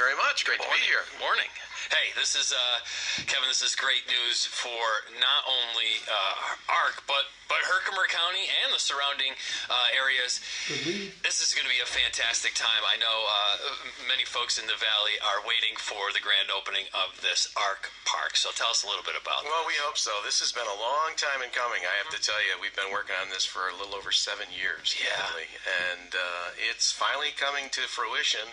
very much. Great to be here. Morning. Hey, this is Kevin. This is great news for not only ARC, but Herkimer County and the surrounding areas. This is going to be a fantastic time. I know many folks in the Valley are waiting for the grand opening of this ARC Park. So tell us a little bit about it. Well, we hope so. This has been a long time in coming. I have to tell you, we've been working on this for a little over 7 years. Yeah. Probably. And it's finally coming to fruition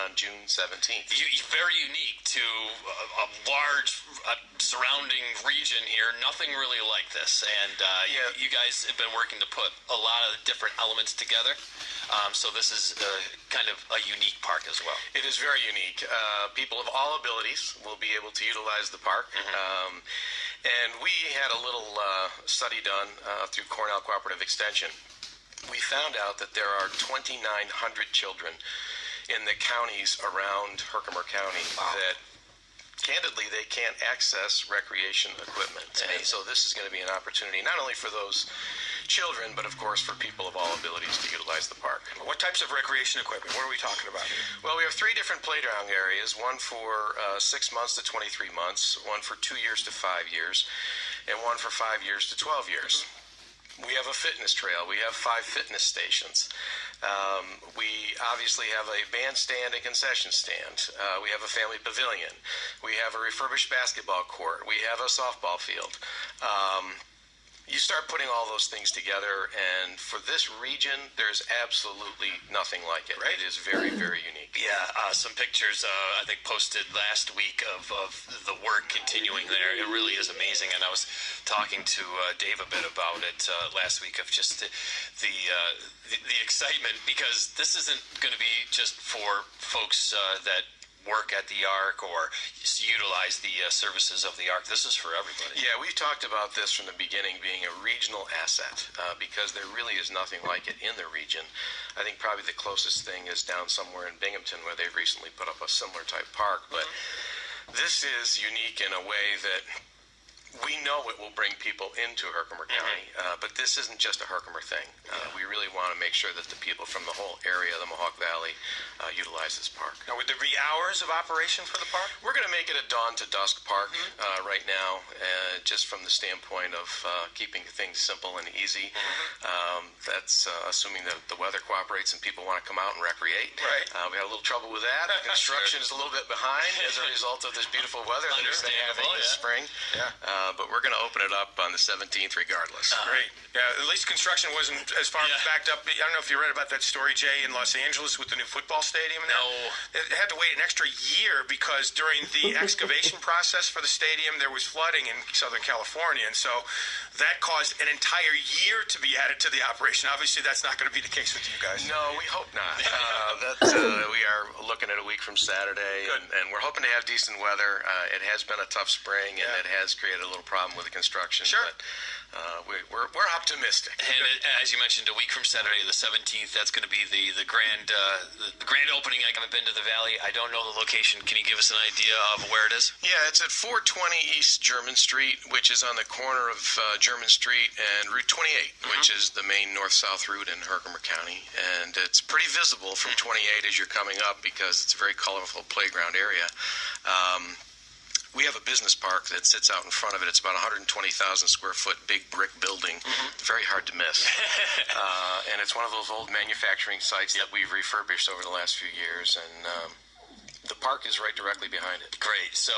on June 17th. Very unique to a large surrounding region here. Nothing really like this. And you guys have been working to put a lot of different elements together. So this is kind of a unique park as well. It is very unique. People of all abilities will be able to utilize the park. And we had a little study done through Cornell Cooperative Extension. We found out that there are 2,900 children in the counties around Herkimer County that candidly they can't access recreation equipment. And so this is going to be an opportunity not only for those children, but of course for people of all abilities to utilize the park. What types of recreation equipment? What are we talking about here? Well, we have 3 different playground areas, one for 6 months to 23 months, one for 2 years to 5 years, and one for 5 years to 12 years. We have a fitness trail. We have 5 fitness stations. We obviously have a bandstand and concession stand. We have a family pavilion. We have a refurbished basketball court. We have a softball field. You start putting all those things together, and for this region, there's absolutely nothing like it. Right. It is very, very unique. Yeah, some pictures I think posted last week of the work continuing there. It really is amazing, and I was talking to Dave a bit about it last week of just the excitement, because this isn't going to be just for folks that work at the ARC or utilize the services of the ARC. This is for everybody. Yeah, we've talked about this from the beginning being a regional asset because there really is nothing like it in the region. I think probably the closest thing is down somewhere in Binghamton where they've recently put up a similar type park, but this is unique in a way that we know it will bring people into Herkimer County, but this isn't just a Herkimer thing. We really want to make sure that the people from the whole area, the Mohawk Valley, utilize this park. Now, would there be hours of operation for the park? We're going to make it a dawn to dusk park right now, just from the standpoint of keeping things simple and easy. That's assuming that the weather cooperates and people want to come out and recreate. Right. We had a little trouble with that. The construction is a little bit behind as a result of this beautiful weather that we've been having this spring. Yeah. But we're going to open it up on the 17th regardless. Great. Yeah, at least construction wasn't as far backed up. I don't know if you read about that story, Jay, in Los Angeles with the new football stadium. No. They had to wait an extra year because during the excavation process for the stadium, there was flooding in Southern California. And so that caused an entire year to be added to the operation. Obviously, that's not going to be the case with you guys. No, we hope not. We are looking at a week from Saturday, and we're hoping to have decent weather. It has been a tough spring, and it has created a little problem with the construction. Sure. But we're optimistic. And as you mentioned, a week from Saturday, the 17th, that's going to be the grand opening. I haven't been to the Valley. I don't know the location. Can you give us an idea of where it is? Yeah, it's at 420 East German Street, which is on the corner of German Street and Route 28, which is the main north-south route in Herkimer County. And it's pretty visible from 28 as you're coming up because it's a very colorful playground area. We have a business park that sits out in front of it. It's about 120,000 square foot big brick building. Very hard to miss. And it's one of those old manufacturing sites that we've refurbished over the last few years. And the park is right directly behind it. Great. So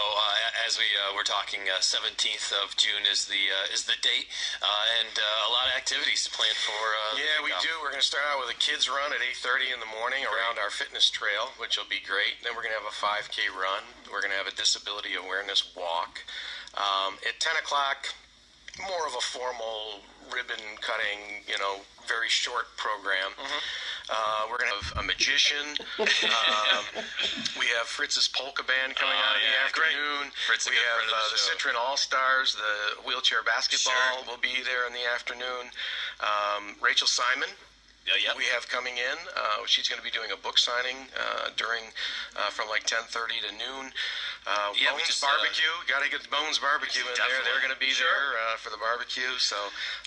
as we're talking, 17th of June is the date, and a lot of activities planned for. Yeah, we do. We're going to start out with a kids run at 8:30 in the morning around our fitness trail, which will be great. Then we're going to have a 5K run. We're going to have a disability awareness walk. At 10 o'clock, more of a formal ribbon cutting, very short program. We're going to have a magician. We have Fritz's Polka Band coming out in the afternoon. We have the Citron All-Stars, the wheelchair basketball will be there in the afternoon. Rachel Simon. We have coming in. She's going to be doing a book signing from like 10:30 to noon. Yeah, we Bones just, Barbecue. Got to get Bones Barbecue in there. Definitely. They're going to be there for the barbecue. So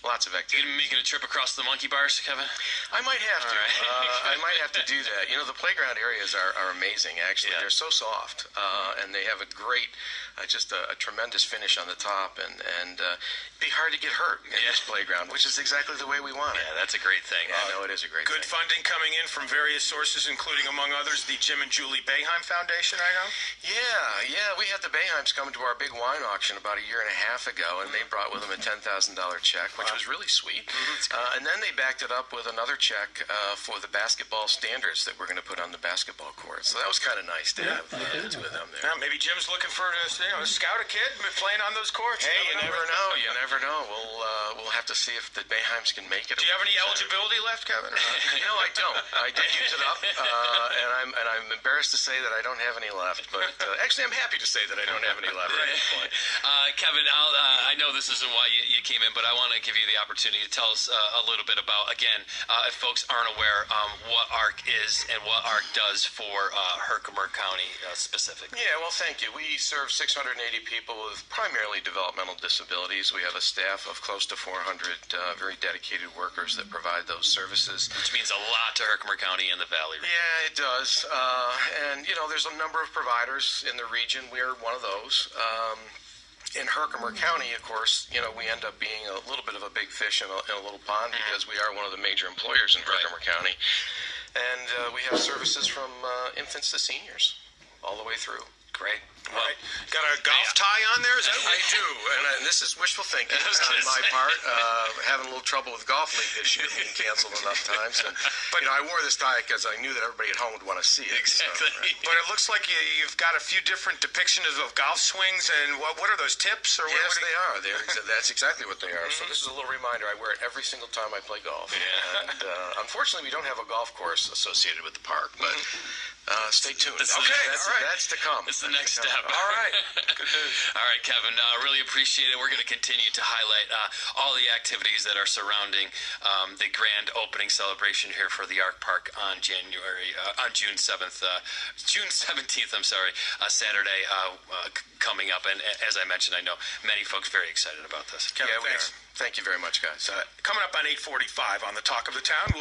lots of You activity. gonna be making a trip across the monkey bars, Kevin? I might have to. All right. I might have to do that. You know, the playground areas are amazing, actually. Yeah. They're so soft, and they have a great, just a tremendous finish on the top, and it'd be hard to get hurt in this playground, which is exactly the way we want it. Yeah, that's a great thing. Yeah, no, it is a great Good thing. funding coming in from various sources, including, among others, the Jim and Julie Boeheim Foundation, I know. Yeah. We had the Boeheims come to our big wine auction about a year and a half ago, and they brought with them a $10,000 check, which was really sweet. And then they backed it up with another check for the basketball standards that we're going to put on the basketball court. So that was kind of nice to have the two of them there. Maybe Jim's looking for scout a kid playing on those courts. Hey, you never know. You never know. We'll have to see if the Boeheims can make it. Do you have any eligibility left, Kevin? No, I don't. I did use it up, and I'm embarrassed to say that I don't have any left. But actually, I'm happy to say that I don't have any left at this point. Kevin, I know this isn't why you came in, but I want to give you the opportunity to tell us a little bit about, again, if folks aren't aware, what ARC is and what ARC does for Herkimer County specifically. Yeah, well, thank you. We serve 680 people with primarily developmental disabilities. We have a staff of close to 400 very dedicated workers that provide those services. Which means a lot to Herkimer County and the Valley region. Yeah, it does. And, there's a number of providers in the region. We're one of those. In Herkimer County, of course, we end up being a little bit of a big fish in a little pond because we are one of the major employers in Herkimer County. And we have services from infants to seniors all the way through. Great. Well, got a golf tie on there? Is that I do, and this is wishful thinking on my part. Having a little trouble with golf league this year, being canceled enough times. But I wore this tie because I knew that everybody at home would want to see it. Exactly. But it looks like you've got a few different depictions of golf swings, and what are those tips? Or yes, they are. That's exactly what they are. So this is a little reminder. I wear it every single time I play golf. Yeah. And unfortunately, we don't have a golf course associated with the park, but stay tuned. All right. That's to come. It's the next step. All right. Good news. All right, Kevin. Really appreciate it. We're going to continue to highlight all the activities that are surrounding the grand opening celebration here for the Arc Park on June 7th, June 17th. Saturday coming up. And as I mentioned, I know many folks very excited about this. Kevin, Yeah, we thanks. are. Thank you very much, guys. Coming up on 8:45 on the Talk of the Town.